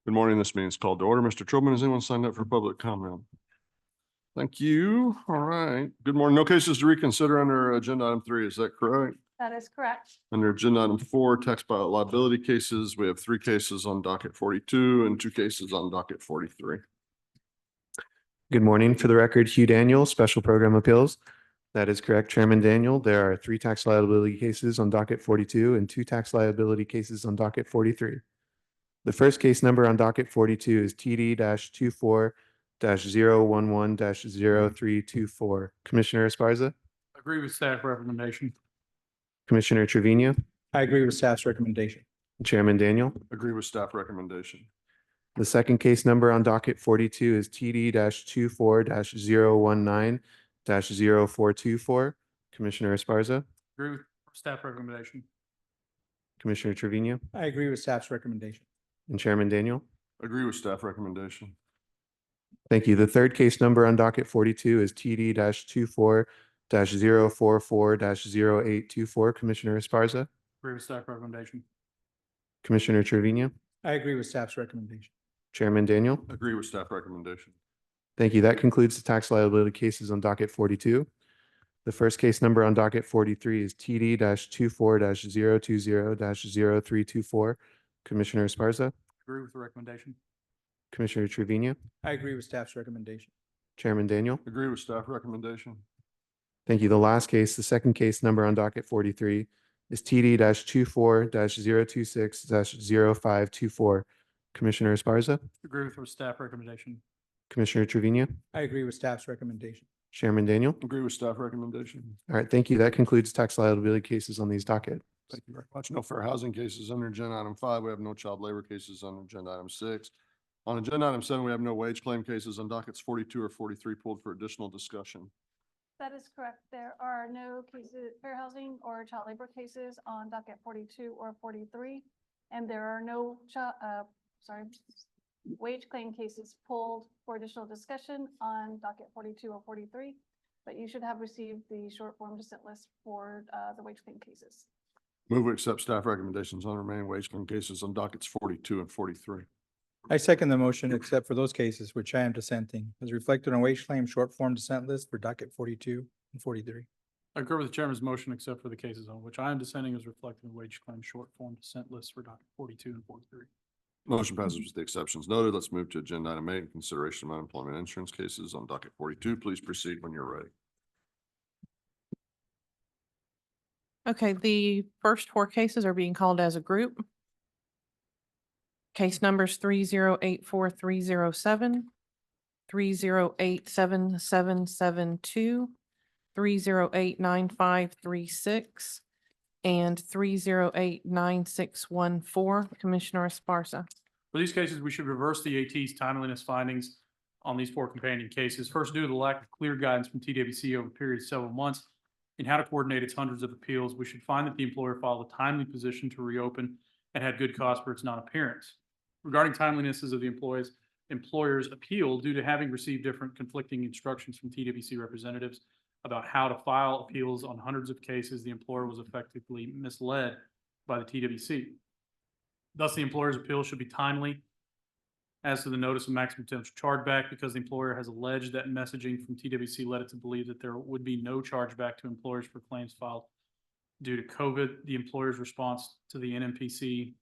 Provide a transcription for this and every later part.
Good morning. This meeting is called to order. Mr. Trillman, has anyone signed up for public comment? Thank you. All right. Good morning. No cases to reconsider under agenda item 3. Is that correct? That is correct. Under agenda item 4, tax pilot liability cases, we have 3 cases on docket 42 and 2 cases on docket 43. Good morning. For the record, Hugh Daniel, Special Program Appeals. That is correct, Chairman Daniel. There are 3 tax liability cases on docket 42 and 2 tax liability cases on docket 43. The first case number on docket 42 is TD-24-011-0324. Commissioner Esparza, Agree with staff recommendation. Commissioner Trevino, I agree with staff's recommendation. Chairman Daniel. Agree with staff recommendation. The second case number on docket 42 is TD-24-019-0424. Commissioner Esparza, Agree with staff recommendation. Commissioner Trevino, I agree with staff's recommendation. and Chairman Daniel. Agree with staff recommendation. Thank you. The third case number on docket 42 is TD-24-044-0824. Commissioner Esparza, Agree with staff recommendation. Commissioner Trevino, I agree with staff's recommendation. Chairman Daniel. Agree with staff recommendation. Thank you. That concludes the tax liability cases on docket 42. The first case number on docket 43 is TD-24-020-0324. Commissioner Esparza, Agree with the recommendation. Commissioner Trevino, I agree with staff's recommendation. Chairman Daniel. Agree with staff recommendation. Thank you. The last case, the second case number on docket 43 is TD-24-026-0524. Commissioner Esparza, Agree with the staff recommendation. Commissioner Trevino, I agree with staff's recommendation. Chairman Daniel. Agree with staff recommendation. All right, thank you. That concludes tax liability cases on these docket. Thank you very much. No fair housing cases under agenda item 5. We have no child labor cases on agenda item 6. On agenda item 7, we have no wage claim cases on dockets 42 or 43 pulled for additional discussion. That is correct. There are no cases, fair housing or child labor cases on docket 42 or 43. And there are no wage claim cases pulled for additional discussion on docket 42 or 43. But you should have received the short form dissent list for the wage claim cases. Move we accept staff recommendations on remaining wage claim cases on dockets 42 and 43. I second the motion except for those cases which I am dissenting, as reflected on wage claim short form dissent list for docket 42 and 43. I agree with the chairman's motion except for the cases on which I am dissenting as reflected in the wage claim short form dissent list for docket 42 and 43. Motion passes with the exceptions noted. Let's move to agenda item 8, consideration of unemployment insurance cases on docket 42. Please proceed when you're ready. Okay, the first 4 cases are being called as a group. Case numbers 3084307, 3087772, 3089536, and 3089614. Commissioner Esparza. For these cases, we should reverse the AT's timeliness findings on these 4 companion cases. First, due to the lack of clear guidance from TWC over a period of several months in how to coordinate its hundreds of appeals, we should find that the employer filed a timely position to reopen and had good cause for its non-appearance. Regarding timelinesses of the employer's appeal, due to having received different conflicting instructions from TWC representatives about how to file appeals on hundreds of cases, the employer was effectively misled by the TWC. Thus, the employer's appeal should be timely as to the notice of maximum potential chargeback, because the employer has alleged that messaging from TWC led it to believe that there would be no chargeback to employers for claims filed due to COVID. The employer's response to the NMPC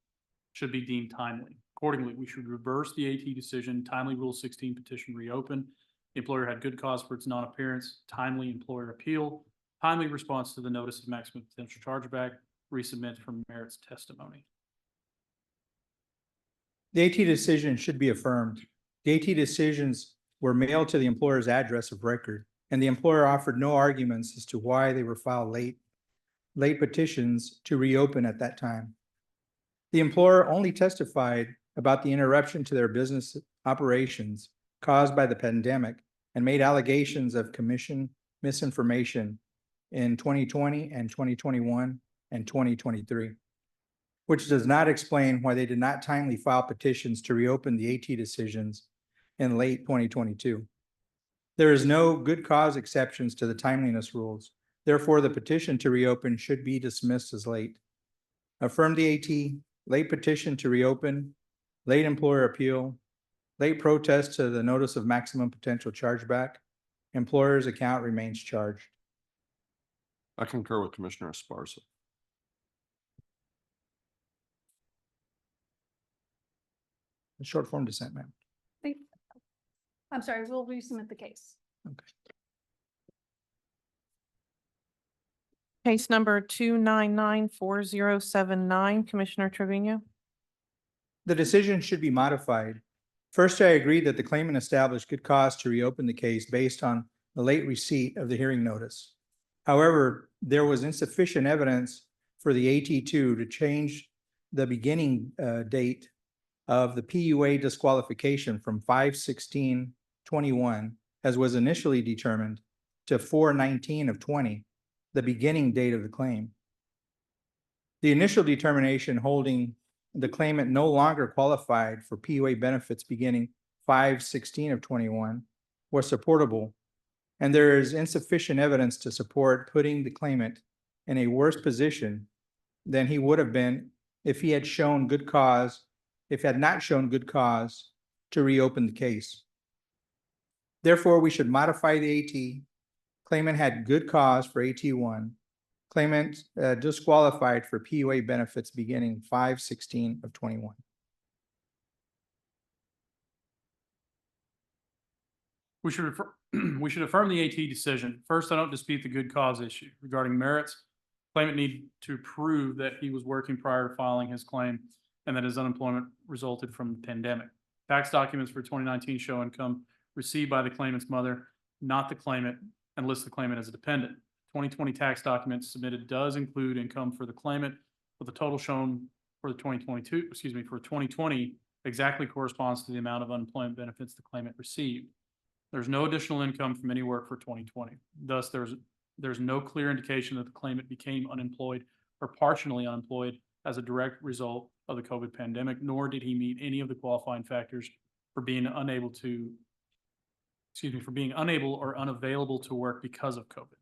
should be deemed timely. Accordingly, we should reverse the AT decision, timely Rule 16 petition reopen. The employer had good cause for its non-appearance, timely employer appeal, timely response to the notice of maximum potential chargeback, resubmit from merits testimony. The AT decision should be affirmed. The AT decisions were mailed to the employer's address of record, and the employer offered no arguments as to why they were filed late petitions to reopen at that time. The employer only testified about the interruption to their business operations caused by the pandemic and made allegations of commission misinformation in 2020 and 2021 and 2023, which does not explain why they did not timely file petitions to reopen the AT decisions in late 2022. There is no good cause exceptions to the timeliness rules. Therefore, the petition to reopen should be dismissed as late. Affirm the AT late petition to reopen late employer appeal, late protest to the notice of maximum potential chargeback, employer's account remains charged. I concur with Commissioner Esparza. Short form dissent, ma'am. I'm sorry, we'll resubmit the case. Case number 2994079, Commissioner Trevino. The decision should be modified. First, I agree that the claimant established good cause to reopen the case based on the late receipt of the hearing notice. However, there was insufficient evidence for the AT2 to change the beginning date of the PUA disqualification from 5/16/21, as was initially determined, to 4/19/20, the beginning date of the claim. The initial determination holding the claimant no longer qualified for PUA benefits beginning 5/16/21 was supportable, and there is insufficient evidence to support putting the claimant in a worse position than he would have been if he had not shown good cause to reopen the case. Therefore, we should modify the AT. Claimant had good cause for AT1. Claimant disqualified for PUA benefits beginning 5/16/21. We should we should affirm the AT decision. First, I don't dispute the good cause issue regarding merits. Claimant need to prove that he was working prior to filing his claim and that his unemployment resulted from the pandemic. Tax documents for 2019 show income received by the claimant's mother, not the claimant, and list the claimant as a dependent. 2020 tax document submitted does include income for the claimant, but the total shown for the 2020 exactly corresponds to the amount of unemployment benefits the claimant received. There's no additional income from any work for 2020. Thus, there's no clear indication that the claimant became unemployed or partially unemployed as a direct result of the COVID pandemic, nor did he meet any of the qualifying factors for being unable or unavailable to work because of COVID.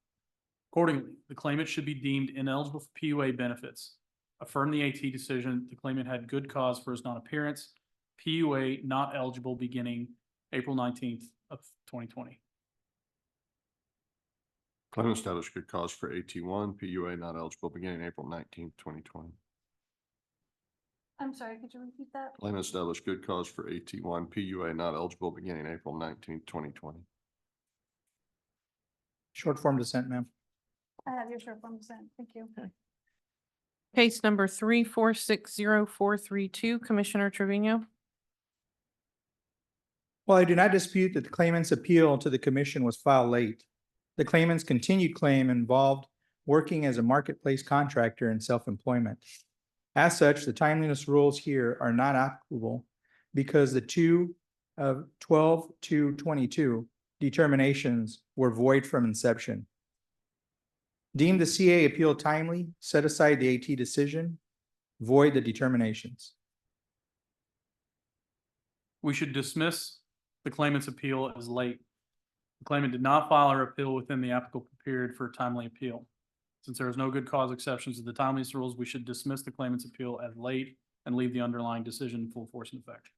Accordingly, the claimant should be deemed ineligible for PUA benefits. Affirm the AT decision. The claimant had good cause for his non-appearance. PUA not eligible beginning April 19th of 2020. Claimant established good cause for AT1, PUA not eligible beginning April 19th, 2020. I'm sorry, could you repeat that? Claimant established good cause for AT1, PUA not eligible beginning April 19th, 2020. Short form dissent, ma'am. I have your short form dissent. Thank you. Case number 3460432, Commissioner Trevino. While I do not dispute that the claimant's appeal to the commission was filed late, the claimant's continued claim involved working as a marketplace contractor and self-employment. As such, the timeliness rules here are not applicable because the 2/12/22 determinations were void from inception. Deem the CA appeal timely, set aside the AT decision, void the determinations. We should dismiss the claimant's appeal as late. The claimant did not file her appeal within the applicable period for a timely appeal. Since there is no good cause exceptions to the timeliness rules, we should dismiss the claimant's appeal as late and leave the underlying decision in full force and effect.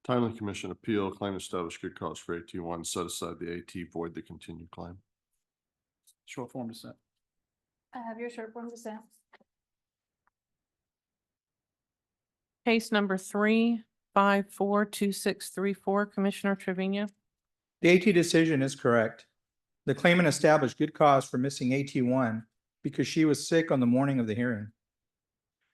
Timely commission appeal, claimant established good cause for AT1, set aside the AT, void the continued claim. Short form dissent. I have your short form dissent. Case number 3542634, Commissioner Trevino. The AT decision is correct. The claimant established good cause for missing AT1 because she was sick on the morning of the hearing.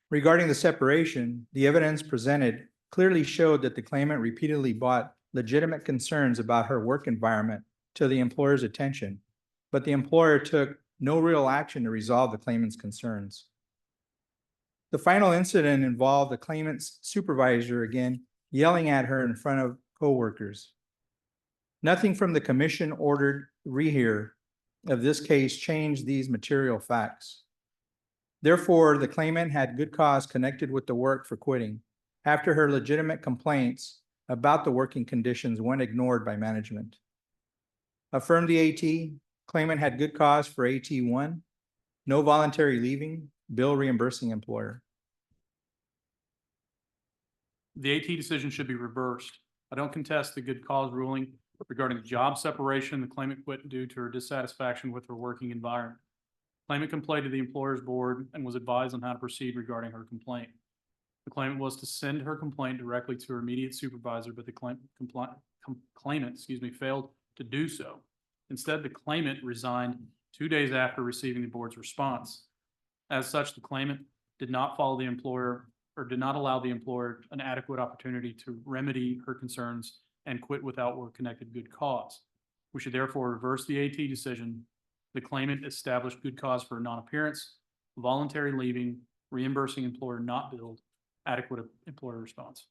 Regarding the separation, the evidence presented clearly showed that the claimant repeatedly brought legitimate concerns about her work environment to the employer's attention, but the employer took no real action to resolve the claimant's concerns. The final incident involved the claimant's supervisor again yelling at her in front of coworkers. Nothing from the commission ordered rehear of this case changed these material facts. Therefore, the claimant had good cause connected with the work for quitting after her legitimate complaints about the working conditions went ignored by management. Affirm the AT, claimant had good cause for AT1, no voluntary leaving, bill reimbursing employer. The AT decision should be reversed. I don't contest the good cause ruling regarding the job separation. The claimant quit due to her dissatisfaction with her working environment. Claimant complained to the employer's board and was advised on how to proceed regarding her complaint. The claimant was to send her complaint directly to her immediate supervisor, but the claimant, failed to do so. Instead, the claimant resigned 2 days after receiving the board's response. As such, the claimant did not follow the employer or did not allow the employer an adequate opportunity to remedy her concerns and quit without work-connected good cause. We should therefore reverse the AT decision. The claimant established good cause for non-appearance, voluntary leaving, reimbursing employer not billed, adequate employer response.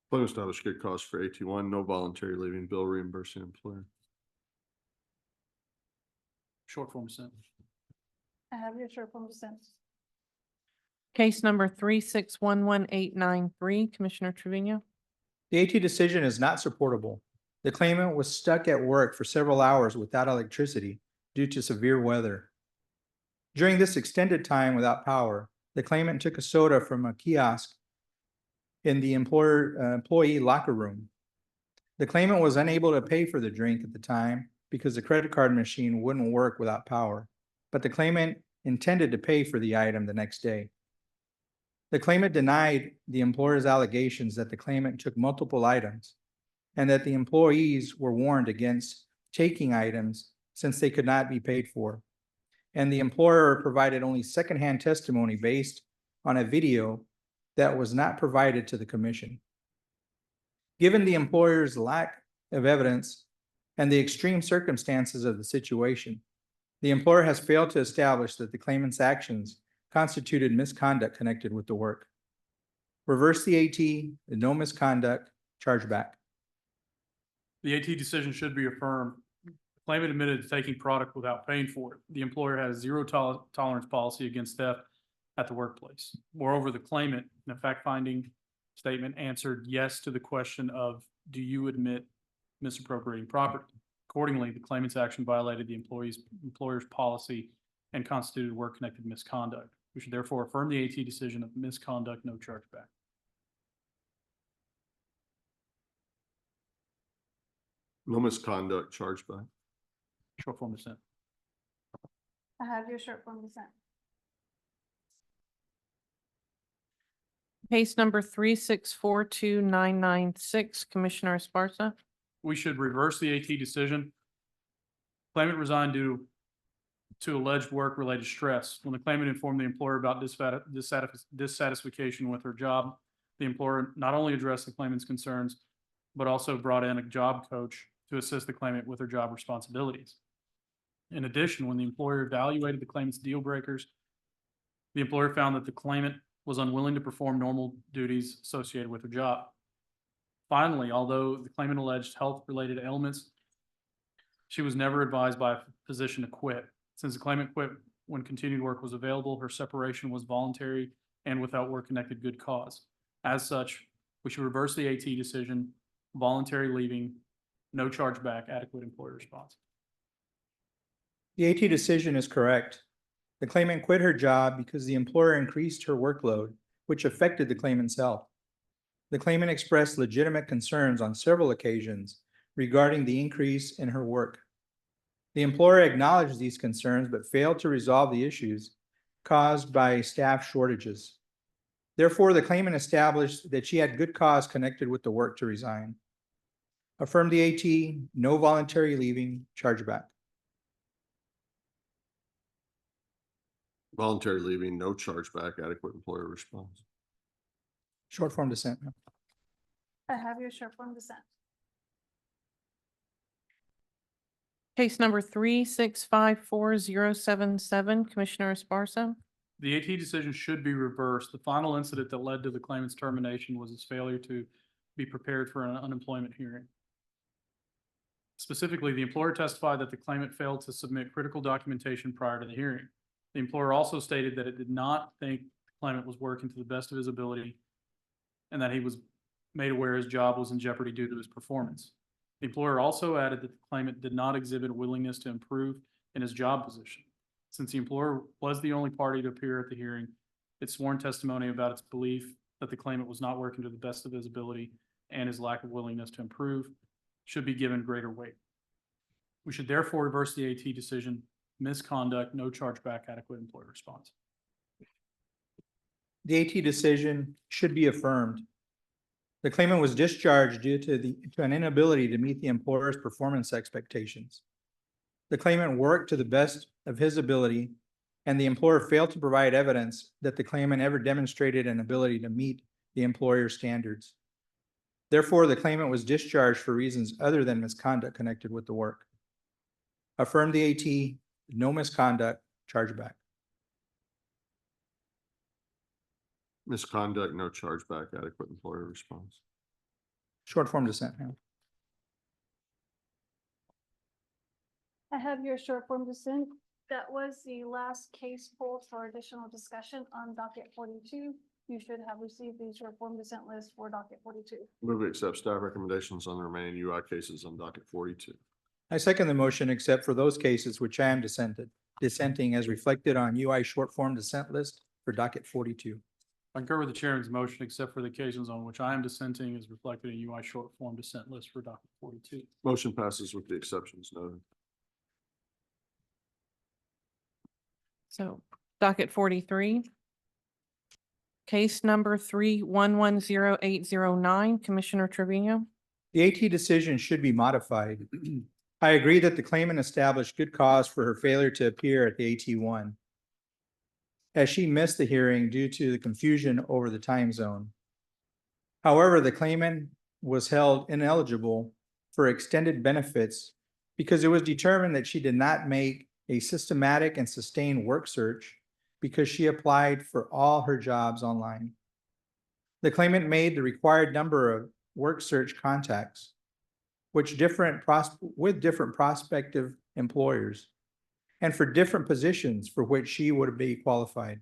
Claimant established good cause for AT1, no voluntary leaving, bill reimbursing employer. Short form dissent. I have your short form dissent. Case number 3611893, Commissioner Trevino. The AT decision is not supportable. The claimant was stuck at work for several hours without electricity due to severe weather. During this extended time without power, the claimant took a soda from a kiosk in the employee locker room. The claimant was unable to pay for the drink at the time because the credit card machine wouldn't work without power, but the claimant intended to pay for the item the next day. The claimant denied the employer's allegations that the claimant took multiple items and that the employees were warned against taking items since they could not be paid for. And the employer provided only secondhand testimony based on a video that was not provided to the commission. Given the employer's lack of evidence and the extreme circumstances of the situation, the employer has failed to establish that the claimant's actions constituted misconduct connected with the work. Reverse the AT, the no misconduct, chargeback. The AT decision should be affirmed. The claimant admitted to taking product without paying for it. The employer has a zero tolerance policy against theft at the workplace. Moreover, the claimant, in a fact-finding statement, answered yes to the question of, do you admit misappropriating property? Accordingly, the claimant's action violated the employer's policy and constituted work-connected misconduct. We should therefore affirm the AT decision of misconduct, no chargeback. No misconduct, chargeback. Short form dissent. I have your short form dissent. Case number 3642996, Commissioner Esparza. We should reverse the AT decision. Claimant resigned due to alleged work-related stress. When the claimant informed the employer about dissatisfaction with her job, the employer not only addressed the claimant's concerns, but also brought in a job coach to assist the claimant with her job responsibilities. In addition, when the employer evaluated the claimant's deal breakers, the employer found that the claimant was unwilling to perform normal duties associated with her job. Finally, although the claimant alleged health-related ailments, she was never advised by a physician to quit. Since the claimant quit when continued work was available, her separation was voluntary and without work-connected good cause. As such, we should reverse the AT decision, voluntary leaving, no chargeback, adequate employer response. The AT decision is correct. The claimant quit her job because the employer increased her workload, which affected the claimant's health. The claimant expressed legitimate concerns on several occasions regarding the increase in her work. The employer acknowledged these concerns but failed to resolve the issues caused by staff shortages. Therefore, the claimant established that she had good cause connected with the work to resign. Affirm the AT, no voluntary leaving, chargeback. Voluntary leaving, no chargeback, adequate employer response. Short form dissent. I have your short form dissent. Case number 3654077, Commissioner Esparza. The AT decision should be reversed. The final incident that led to the claimant's termination was his failure to be prepared for an unemployment hearing. Specifically, the employer testified that the claimant failed to submit critical documentation prior to the hearing. The employer also stated that it did not think the claimant was working to the best of his ability and that he was made aware his job was in jeopardy due to his performance. The employer also added that the claimant did not exhibit a willingness to improve in his job position. Since the employer was the only party to appear at the hearing, Its sworn testimony about its belief that the claimant was not working to the best of his ability and his lack of willingness to improve should be given greater weight. We should therefore reverse the AT decision, misconduct, no chargeback, adequate employer response. The AT decision should be affirmed. The claimant was discharged due to an inability to meet the employer's performance expectations. The claimant worked to the best of his ability, and the employer failed to provide evidence that the claimant ever demonstrated an ability to meet the employer's standards. Therefore, the claimant was discharged for reasons other than misconduct connected with the work. Affirm the AT, no misconduct, chargeback. Misconduct, no chargeback, adequate employer response. Short form dissent now. I have your short form dissent. That was the last case pulled for additional discussion on docket 42. You should have received the short form dissent list for docket 42. Move to accept staff recommendations on the remaining UI cases on docket 42. I second the motion except for those cases which I am dissenting as reflected on UI short form dissent list for docket 42. I concur with the chairman's motion, except for the occasions on which I am dissenting is reflected in UI short form dissent list for docket 42. Motion passes with the exceptions noted. So docket 43. Case number 3110809, Commissioner Trevino. The AT decision should be modified. I agree that the claimant established good cause for her failure to appear at the AT1, as she missed the hearing due to the confusion over the time zone. However, the claimant was held ineligible for extended benefits because it was determined that she did not make a systematic and sustained work search because she applied for all her jobs online. The claimant made the required number of work search contacts, with different prospective employers, and for different positions for which she would be qualified.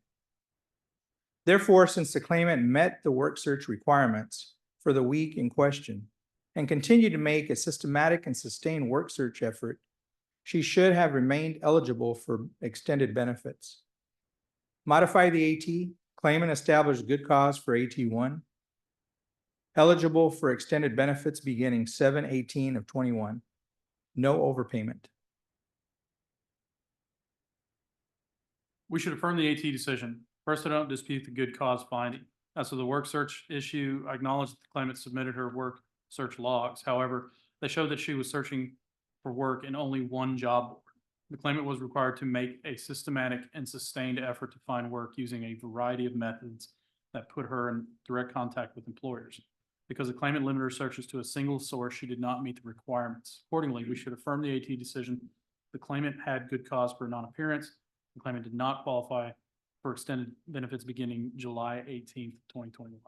Therefore, since the claimant met the work search requirements for the week in question and continued to make a systematic and sustained work search effort, she should have remained eligible for extended benefits. Modify the AT, claimant established good cause for AT1, eligible for extended benefits beginning 7/18 of 21, no overpayment. We should affirm the AT decision. First, I don't dispute the good cause finding. As for the work search issue, I acknowledge that the claimant submitted her work search logs. However, they showed that she was searching for work in only one job board. The claimant was required to make a systematic and sustained effort to find work using a variety of methods that put her in direct contact with employers. Because the claimant limited her searches to a single source, she did not meet the requirements. Accordingly, we should affirm the AT decision. The claimant had good cause for non-appearance. The claimant did not qualify for extended benefits beginning July 18th, 2021.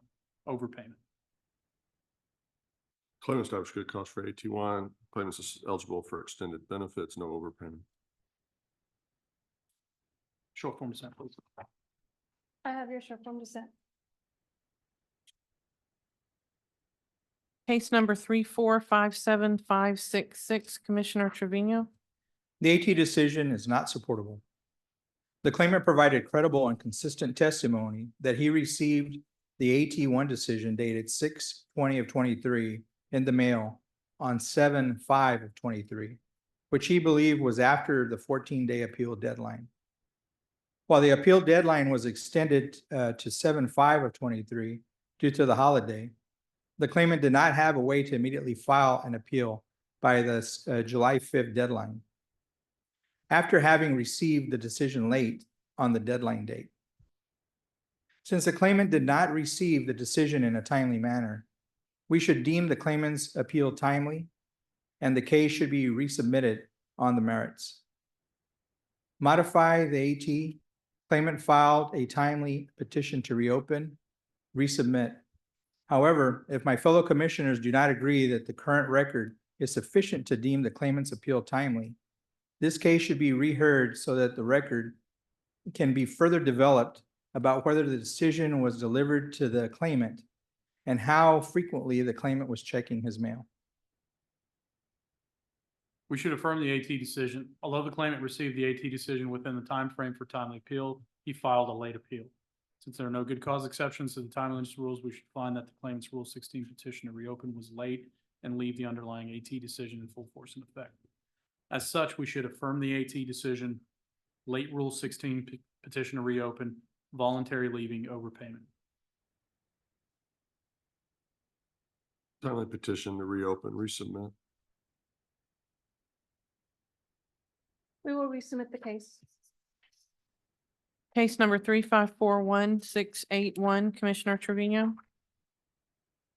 Overpayment. Claimant established good cause for AT1. Claimant is eligible for extended benefits, no overpayment. Short form dissent, please. I have your short form dissent. Case number 3457566, Commissioner Trevino. The AT decision is not supportable. The claimant provided credible and consistent testimony that he received the AT1 decision dated 6/20 of 23 in the mail on 7/5 of 23, which he believed was after the 14-day appeal deadline. While the appeal deadline was extended to 7/5 of 23 due to the holiday, the claimant did not have a way to immediately file an appeal by the July 5th deadline, after having received the decision late on the deadline date. Since the claimant did not receive the decision in a timely manner, we should deem the claimant's appeal timely, and the case should be resubmitted on the merits. Modify the AT. Claimant filed a timely petition to reopen, resubmit. However, if my fellow commissioners do not agree that the current record is sufficient to deem the claimant's appeal timely, this case should be reheard so that the record can be further developed about whether the decision was delivered to the claimant and how frequently the claimant was checking his mail. We should affirm the AT decision. Although the claimant received the AT decision within the time frame for timely appeal, he filed a late appeal. Since there are no good cause exceptions to the timeliness rules, we should find that the claimant's Rule 16 petition to reopen was late and leave the underlying AT decision in full force and effect. As such, we should affirm the AT decision, late Rule 16 petition to reopen, voluntary leaving, overpayment. Timely petition to reopen, resubmit. We will resubmit the case. Case number 3541681, Commissioner Trevino.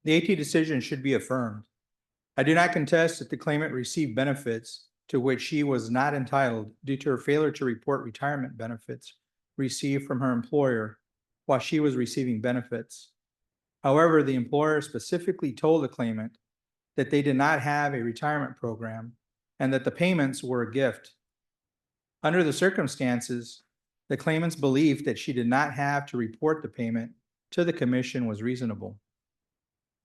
The AT decision should be affirmed. I do not contest that the claimant received benefits to which she was not entitled due to her failure to report retirement benefits received from her employer while she was receiving benefits. However, the employer specifically told the claimant that they did not have a retirement program and that the payments were a gift. Under the circumstances, the claimant's belief that she did not have to report the payment to the commission was reasonable.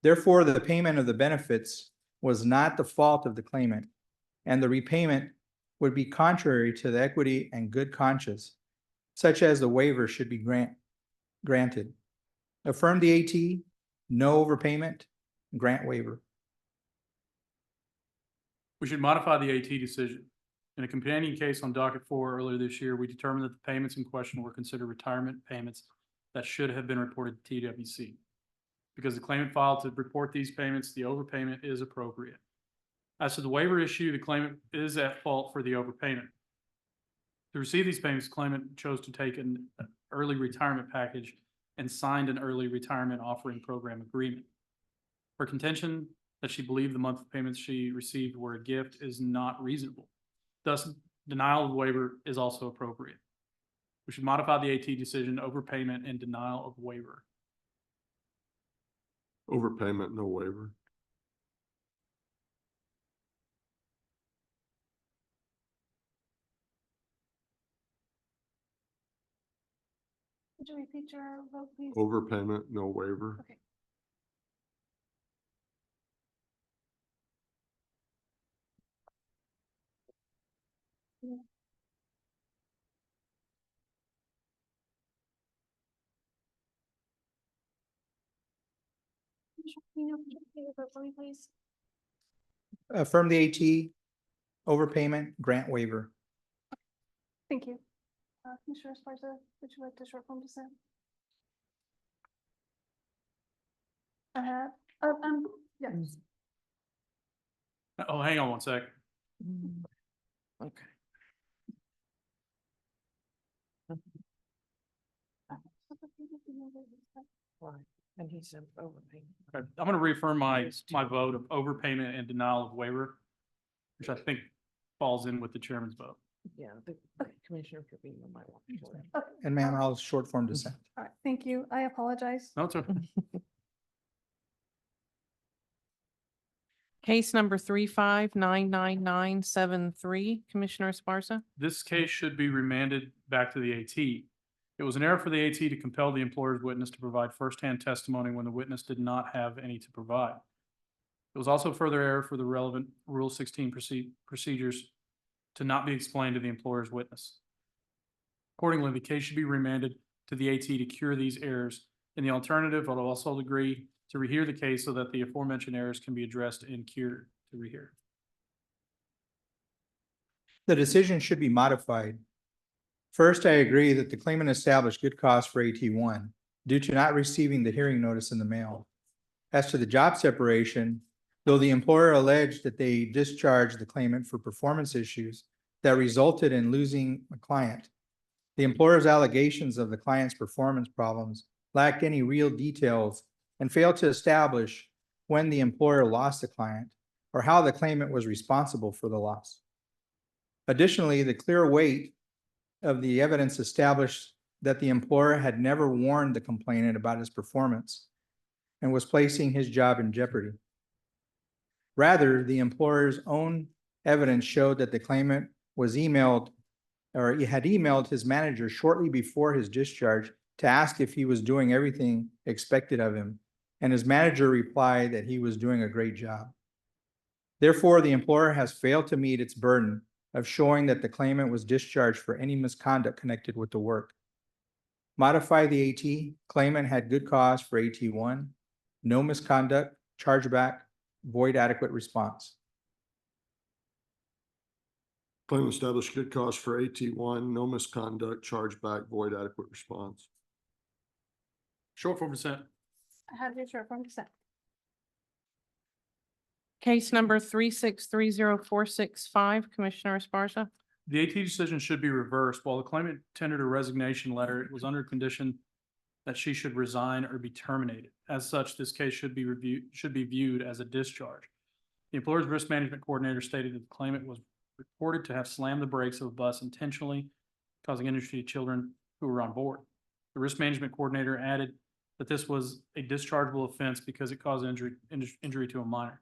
Therefore, the payment of the benefits was not the fault of the claimant, and the repayment would be contrary to the equity and good conscience, such as the waiver should be granted. Affirm the AT, no overpayment, grant waiver. We should modify the AT decision. In a companion case on docket 4 earlier this year, we determined that the payments in question were considered retirement payments that should have been reported to TWC. Because the claimant filed to report these payments, the overpayment is appropriate. As to the waiver issue, the claimant is at fault for the overpayment. To receive these payments, the claimant chose to take an early retirement package and signed an early retirement offering program agreement. Her contention that she believed the monthly payments she received were a gift is not reasonable. Thus, denial of waiver is also appropriate. We should modify the AT decision, overpayment and denial of waiver. Overpayment, no waiver. Would you repeat your vote, please? Overpayment, no waiver. Okay. Yeah. Commissioner Trevino, could you repeat your vote for me, please? Affirm the AT, overpayment, grant waiver. Thank you. Commissioner Esparza, would you like to short form dissent? I have, yes. Oh, hang on one sec. Okay. And he said overpayment. Okay, I'm going to reaffirm my vote of overpayment and denial of waiver, which I think falls in with the chairman's vote. Yeah, the Commissioner Trevino might want to. Okay. And ma'am, I'll short form dissent. All right, thank you. I apologize. No, it's okay. Case number 3599973, Commissioner Esparza. This case should be remanded back to the AT. It was an error for the AT to compel the employer's witness to provide firsthand testimony when the witness did not have any to provide. It was also further error for the relevant Rule 16 procedures to not be explained to the employer's witness. Accordingly, the case should be remanded to the AT to cure these errors. In the alternative, I'll also agree to rehear the case so that the aforementioned errors can be addressed and cured to rehear. The decision should be modified. First, I agree that the claimant established good cause for AT1 due to not receiving the hearing notice in the mail. As to the job separation, though the employer alleged that they discharged the claimant for performance issues that resulted in losing a client, the employer's allegations of the client's performance problems lacked any real details and failed to establish when the employer lost the client or how the claimant was responsible for the loss. Additionally, the clear weight of the evidence established that the employer had never warned the complainant about his performance and was placing his job in jeopardy. Rather, the employer's own evidence showed that the claimant was emailed or he had emailed his manager shortly before his discharge to ask if he was doing everything expected of him, and his manager replied that he was doing a great job. Therefore, the employer has failed to meet its burden of showing that the claimant was discharged for any misconduct connected with the work. Modify the AT. Claimant had good cause for AT1. No misconduct, chargeback, void adequate response. Claimant established good cause for AT1, no misconduct, chargeback, void adequate response. Short form dissent. I have your short form dissent. Case number 3630465, Commissioner Esparza. The AT decision should be reversed. While the claimant tendered a resignation letter, it was under condition that she should resign or be terminated. As such, this case should be viewed as a discharge. The employer's risk management coordinator stated that the claimant was reported to have slammed the brakes of a bus intentionally, causing injury to children who were on board. The risk management coordinator added that this was a dischargeable offense because it caused injury to a minor.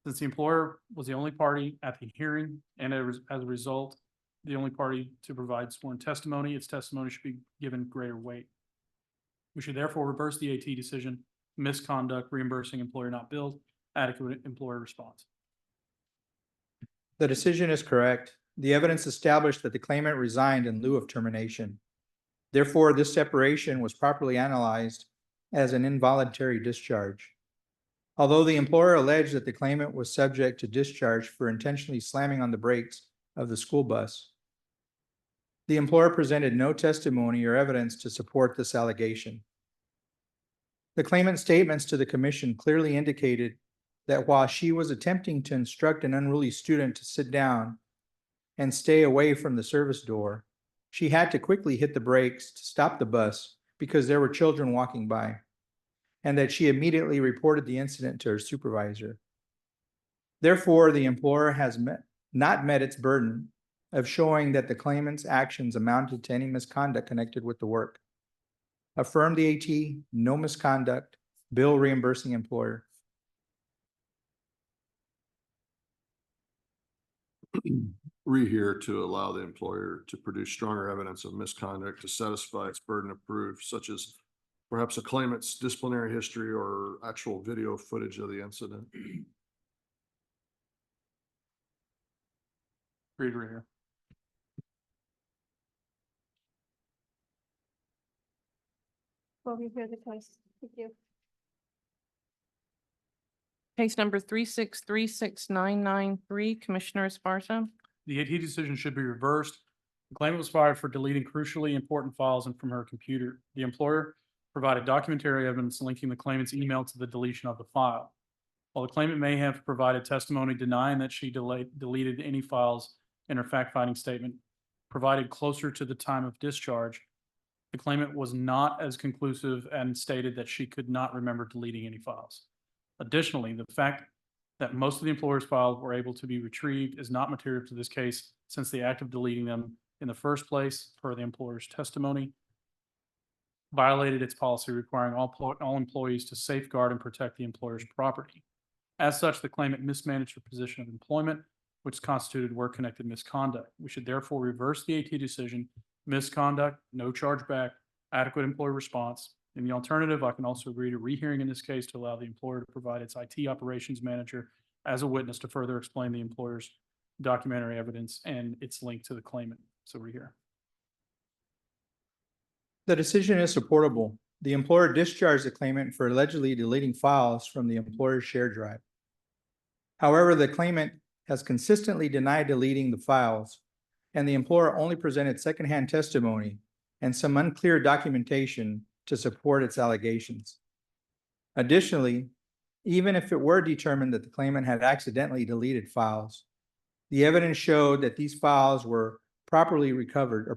Since the employer was the only party at the hearing and as a result, the only party to provide sworn testimony, its testimony should be given greater weight. We should therefore reverse the AT decision, misconduct, reimbursing employer not billed, adequate employer response. The decision is correct. The evidence established that the claimant resigned in lieu of termination. Therefore, this separation was properly analyzed as an involuntary discharge. Although the employer alleged that the claimant was subject to discharge for intentionally slamming on the brakes of the school bus, the employer presented no testimony or evidence to support this allegation. The claimant's statements to the commission clearly indicated that while she was attempting to instruct an unruly student to sit down and stay away from the service door, she had to quickly hit the brakes to stop the bus because there were children walking by, and that she immediately reported the incident to her supervisor. Therefore, the employer has not met its burden of showing that the claimant's actions amounted to any misconduct connected with the work. Affirm the AT, no misconduct, bill reimbursing employer. Rehear to allow the employer to produce stronger evidence of misconduct to satisfy its burden of proof, such as perhaps a claimant's disciplinary history or actual video footage of the incident. Agreed, right here. Will you hear the case? Thank you. Case number 3636993, Commissioner Esparza. The AT decision should be reversed. The claimant was fired for deleting crucially important files from her computer. The employer provided documentary evidence linking the claimant's email to the deletion of the file. While the claimant may have provided testimony denying that she deleted any files in her fact-finding statement provided closer to the time of discharge, the claimant was not as conclusive and stated that she could not remember deleting any files. Additionally, the fact that most of the employer's files were able to be retrieved is not material to this case, since the act of deleting them in the first place, per the employer's testimony, violated its policy requiring all employees to safeguard and protect the employer's property. As such, the claimant mismanaged her position of employment, which constituted work-connected misconduct. We should therefore reverse the AT decision, misconduct, no chargeback, adequate employer response. In the alternative, I can also agree to rehearing in this case to allow the employer to provide its IT operations manager as a witness to further explain the employer's documentary evidence and its link to the claimant. So rehear. The decision is supportable. The employer discharged the claimant for allegedly deleting files from the employer's shared drive. However, the claimant has consistently denied deleting the files, and the employer only presented secondhand testimony and some unclear documentation to support its allegations. Additionally, even if it were determined that the claimant had accidentally deleted files, the evidence showed that these files were promptly recovered,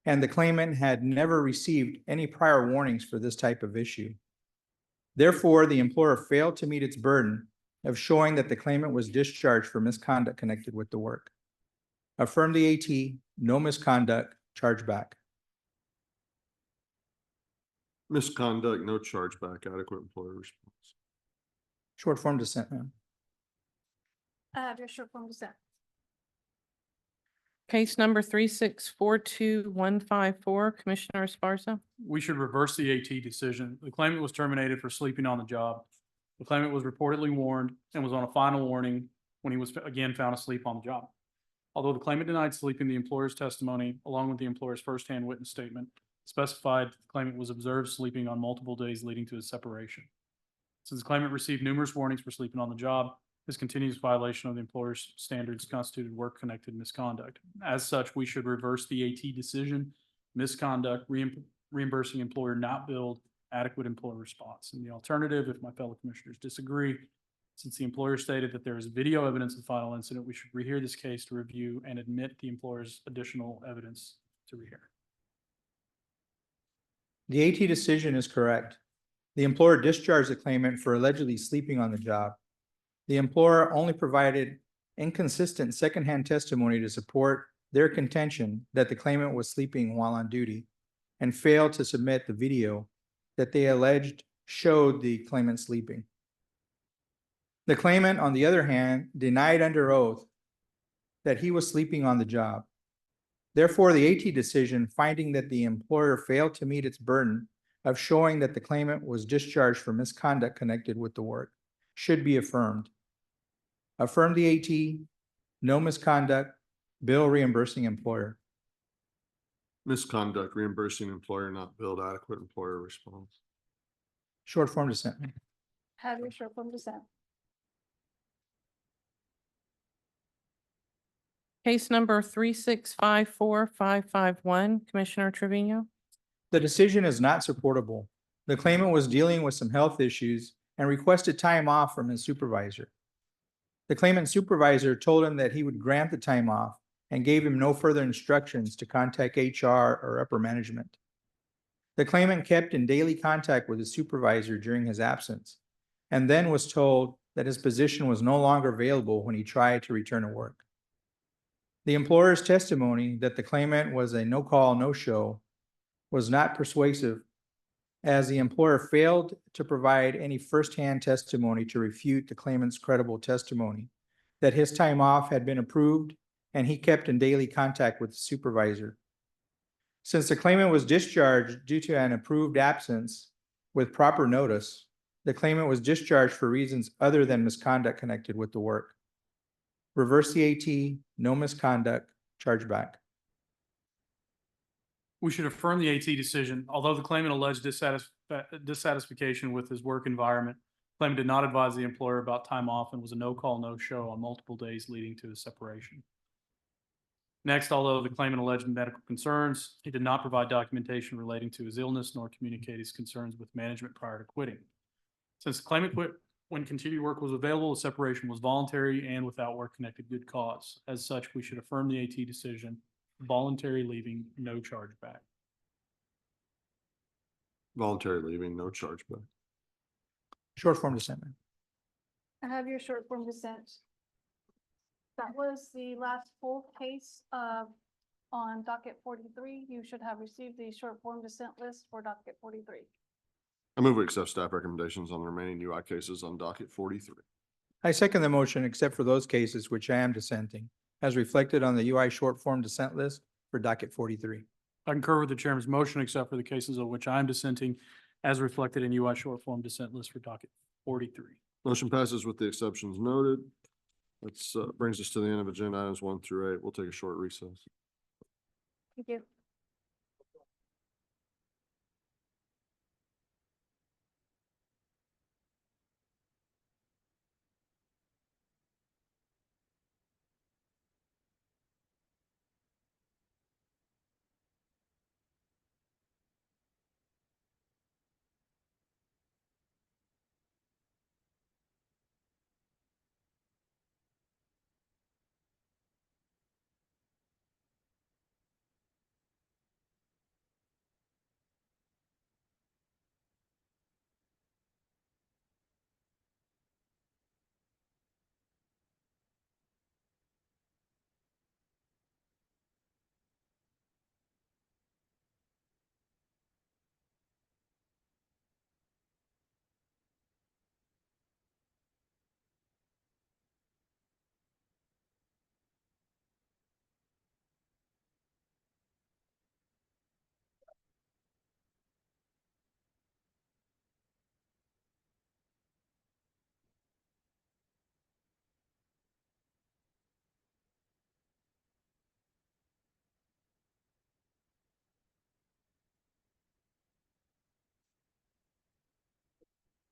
and the claimant had never received any prior warnings for this type of issue. Therefore, the employer failed to meet its burden of showing that the claimant was discharged for misconduct connected with the work. Affirm the AT, no misconduct, chargeback. Misconduct, no chargeback, adequate employer response. Short form dissent, ma'am. I have your short form dissent. Case number 3642154, Commissioner Esparza. We should reverse the AT decision. The claimant was terminated for sleeping on the job. The claimant was reportedly warned and was on a final warning when he was again found asleep on the job. Although the claimant denied sleeping, the employer's testimony, along with the employer's firsthand witness statement, specified the claimant was observed sleeping on multiple days leading to his separation. Since the claimant received numerous warnings for sleeping on the job, this continuous violation of the employer's standards constituted work-connected misconduct. As such, we should reverse the AT decision, misconduct, reimbursing employer not billed, adequate employer response. In the alternative, if my fellow commissioners disagree, since the employer stated that there is video evidence of the final incident, we should rehear this case to review and admit the employer's additional evidence to rehear. The AT decision is correct. The employer discharged the claimant for allegedly sleeping on the job. The employer only provided inconsistent secondhand testimony to support their contention that the claimant was sleeping while on duty and failed to submit the video that they alleged showed the claimant sleeping. The claimant, on the other hand, denied under oath that he was sleeping on the job. Therefore, the AT decision finding that the employer failed to meet its burden of showing that the claimant was discharged for misconduct connected with the work should be affirmed. Affirm the AT, no misconduct, bill reimbursing employer. Misconduct, reimbursing employer not billed, adequate employer response. Short form dissent. Have your short form dissent. Case number 3654551, Commissioner Trevino. The decision is not supportable. The claimant was dealing with some health issues and requested time off from his supervisor. The claimant's supervisor told him that he would grant the time off and gave him no further instructions to contact HR or upper management. The claimant kept in daily contact with his supervisor during his absence and then was told that his position was no longer available when he tried to return to work. The employer's testimony that the claimant was a no-call, no-show was not persuasive, as the employer failed to provide any firsthand testimony to refute the claimant's credible testimony that his time off had been approved and he kept in daily contact with the supervisor. Since the claimant was discharged due to an approved absence with proper notice, the claimant was discharged for reasons other than misconduct connected with the work. Reverse the AT, no misconduct, charge back. We should affirm the AT decision. Although the claimant alleged dissatisfaction with his work environment, the claimant did not advise the employer about time off and was a no-call, no-show on multiple days leading to his separation. Next, although the claimant alleged medical concerns, he did not provide documentation relating to his illness nor communicate his concerns with management prior to quitting. Since the claimant quit when continued work was available, the separation was voluntary and without work-connected good cause. As such, we should affirm the AT decision, voluntary leaving, no chargeback. Voluntary leaving, no chargeback. Short form dissent. I have your short form dissent. That was the last full case on docket 43. You should have received the short form dissent list for docket 43. I move we accept staff recommendations on the remaining UI cases on docket 43. I second the motion except for those cases which I am dissenting, as reflected on the UI short form dissent list for docket 43. I concur with the chairman's motion, except for the cases of which I am dissenting, as reflected in UI short form dissent list for docket 43. Motion passes with the exceptions noted. That's brings us to the end of agenda items 1 through 8. We'll take a short recess. Thank you.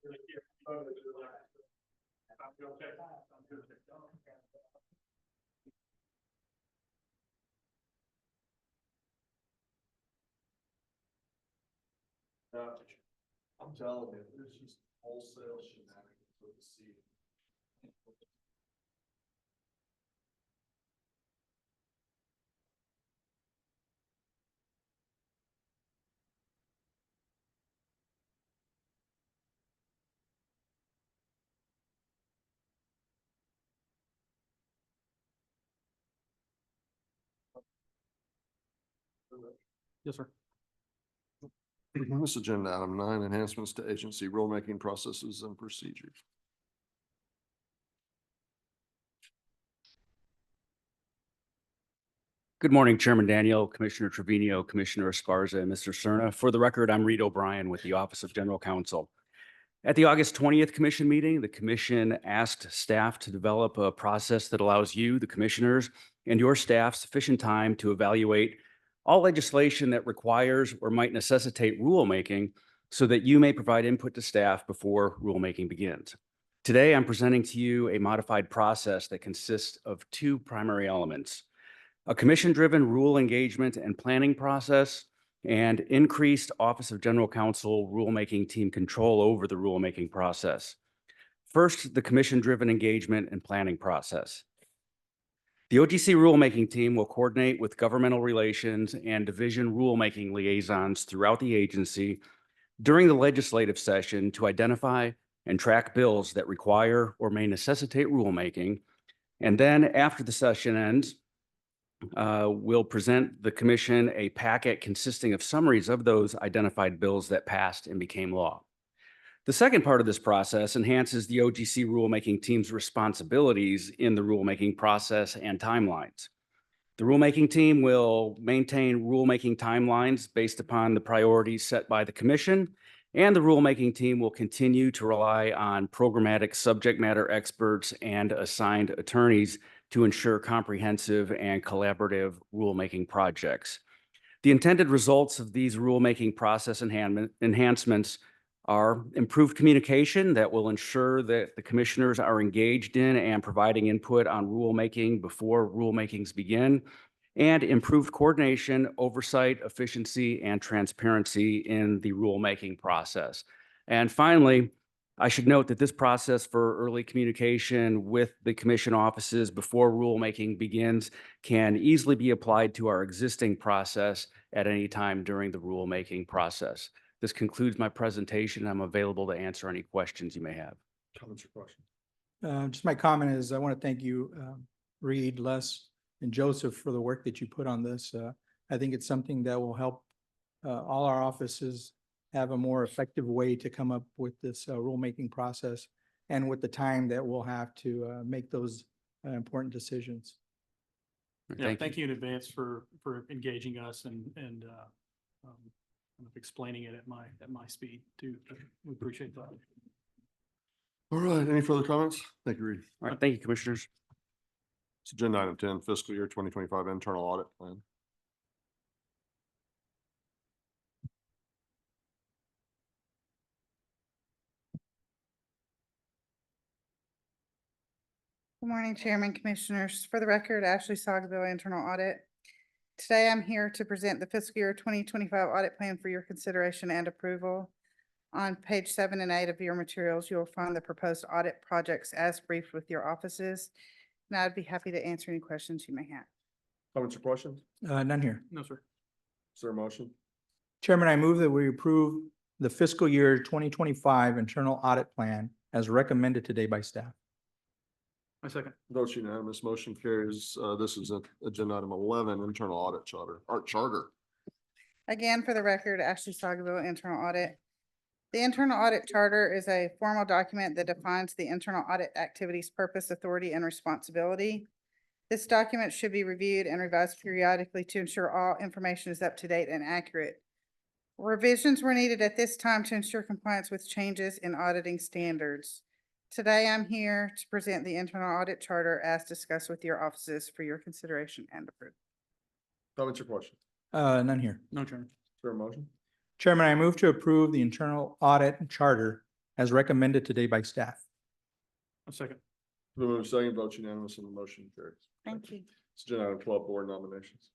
I'm telling you, there's just wholesale shenanigans with the seat. Yes, sir. This agenda item 9, enhancements to agency rulemaking processes and procedures. Good morning, Chairman Daniel, Commissioner Trevino, Commissioner Esparza, and Mr. Cerna. For the record, I'm Reed O'Brien with the Office of General Counsel. At the August 20th Commission meeting, the Commission asked staff to develop a process that allows you, the commissioners, and your staff sufficient time to evaluate all legislation that requires or might necessitate rulemaking so that you may provide input to staff before rulemaking begins. Today, I'm presenting to you a modified process that consists of two primary elements: a commission-driven rule engagement and planning process, and increased Office of General Counsel rulemaking team control over the rulemaking process. First, the commission-driven engagement and planning process. The OGC rulemaking team will coordinate with governmental relations and division rulemaking liaisons throughout the agency during the legislative session to identify and track bills that require or may necessitate rulemaking. And then after the session ends, we'll present the commission a packet consisting of summaries of those identified bills that passed and became law. The second part of this process enhances the OGC rulemaking team's responsibilities in the rulemaking process and timelines. The rulemaking team will maintain rulemaking timelines based upon the priorities set by the commission, and the rulemaking team will continue to rely on programmatic subject matter experts and assigned attorneys to ensure comprehensive and collaborative rulemaking projects. The intended results of these rulemaking process enhancements are improved communication that will ensure that the commissioners are engaged in and providing input on rulemaking before rulemakings begin, and improved coordination, oversight, efficiency, and transparency in the rulemaking process. And finally, I should note that this process for early communication with the commission offices before rulemaking begins can easily be applied to our existing process at any time during the rulemaking process. This concludes my presentation. I'm available to answer any questions you may have. Comments or questions? Just my comment is I want to thank you, Reed, Les, and Joseph for the work that you put on this. I think it's something that will help all our offices have a more effective way to come up with this rulemaking process and with the time that we'll have to make those important decisions. Yeah, thank you in advance for engaging us and kind of explaining it at my speed too. We appreciate that. All right, any further comments? Thank you, Reed. All right, thank you, commissioners. It's agenda item 10, fiscal year 2025 internal audit plan. Good morning, Chairman, Commissioners. For the record, Ashley Sogsville, Internal Audit. Today, I'm here to present the fiscal year 2025 audit plan for your consideration and approval. On page 7 and 8 of your materials, you will find the proposed audit projects as briefed with your offices. And I'd be happy to answer any questions you may have. Comments or questions? None here. No, sir. Is there a motion? Chairman, I move that we approve the fiscal year 2025 internal audit plan as recommended today by staff. My second. Votes unanimous, motion carries. This is agenda item 11, internal audit charter. Again, for the record, Ashley Sogsville, Internal Audit. The Internal Audit Charter is a formal document that defines the internal audit activities, purpose, authority, and responsibility. This document should be reviewed and revised periodically to ensure all information is up to date and accurate. Revisions were needed at this time to ensure compliance with changes in auditing standards. Today, I'm here to present the Internal Audit Charter as discussed with your offices for your consideration and approval. Comments or questions? None here. No, Chairman. Is there a motion? Chairman, I move to approve the internal audit charter as recommended today by staff. A second. The move second, vote unanimous and the motion carries. Thank you. It's agenda item 12, board nominations.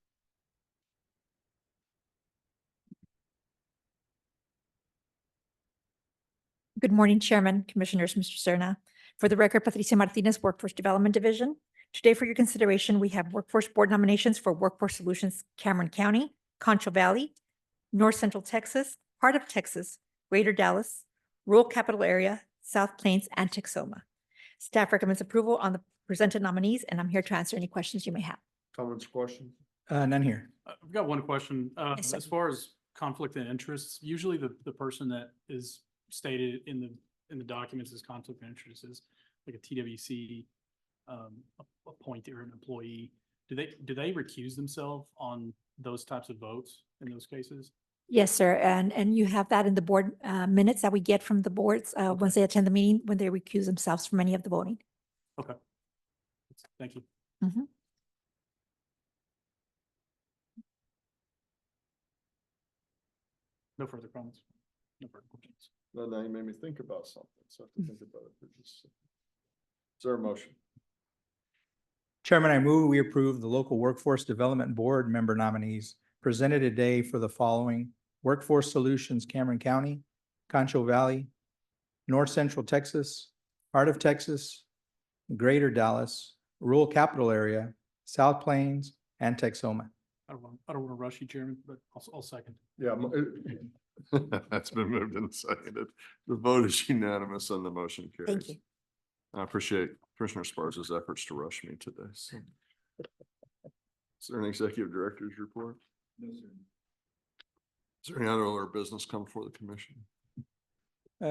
Good morning, Chairman, Commissioners, Mr. Serna. For the record, Patricia Martinez, Workforce Development Division. Today for your consideration, we have Workforce Board nominations for Workforce Solutions, Cameron County, Concho Valley, North Central Texas, Heart of Texas, Greater Dallas, Rural Capital Area, South Plains, and Texoma. Staff recommends approval on the presented nominees, and I'm here to answer any questions you may have. Comments, questions? None here. I've got one question. Yes, sir. As far as conflict of interests, usually the person that is stated in the documents as conflict of interest is like a TWC appointee or an employee. Do they recuse themselves on those types of votes in those cases? Yes, sir, and you have that in the board minutes that we get from the boards once they attend the meeting, when they recuse themselves from any of the voting. Okay. Thank you. Mhm. No further comments. No further questions. No, now you made me think about something, so I have to think about it for just a second. Is there a motion? Chairman, I move we approve the local Workforce Development Board member nominees presented today for the following: Workforce Solutions, Cameron County, Concho Valley, North Central Texas, Heart of Texas, Greater Dallas, Rural Capital Area, South Plains, and Texoma. I don't want to rush you, Chairman, but I'll second. Yeah. That's been moved and seconded. The vote is unanimous and the motion carries. Thank you. I appreciate Commissioner Sparks' efforts to rush me today. So. Is there an executive director's report? No, sir. Is there any other business come before the commission?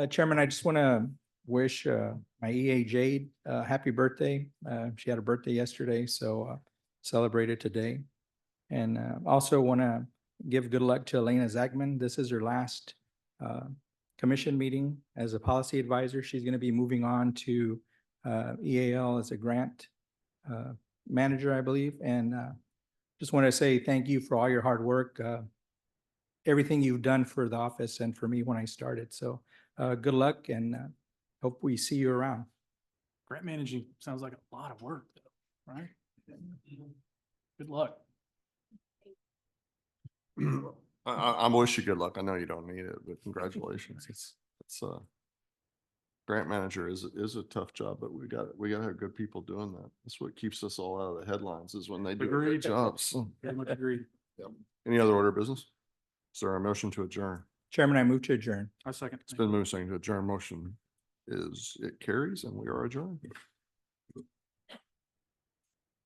Chairman, I just want to wish my EA Jade happy birthday. She had a birthday yesterday, so celebrated today. And also want to give good luck to Elena Zachman. This is her last commission meeting as a policy advisor. She's going to be moving on to EAL as a grant manager, I believe. And just want to say thank you for all your hard work, everything you've done for the office and for me when I started. So good luck, and hope we see you around. Grant managing sounds like a lot of work, though, right? Good luck. I wish you good luck. I know you don't need it, but congratulations. It's grant manager is a tough job, but we got to have good people doing that. That's what keeps us all out of the headlines, is when they do a Agreed. good job. So, Very much agreed. any other order of business? Is there a motion to adjourn? Chairman, I move to adjourn. I second. It's been moved saying to adjourn. Motion is, it carries and we are adjourned.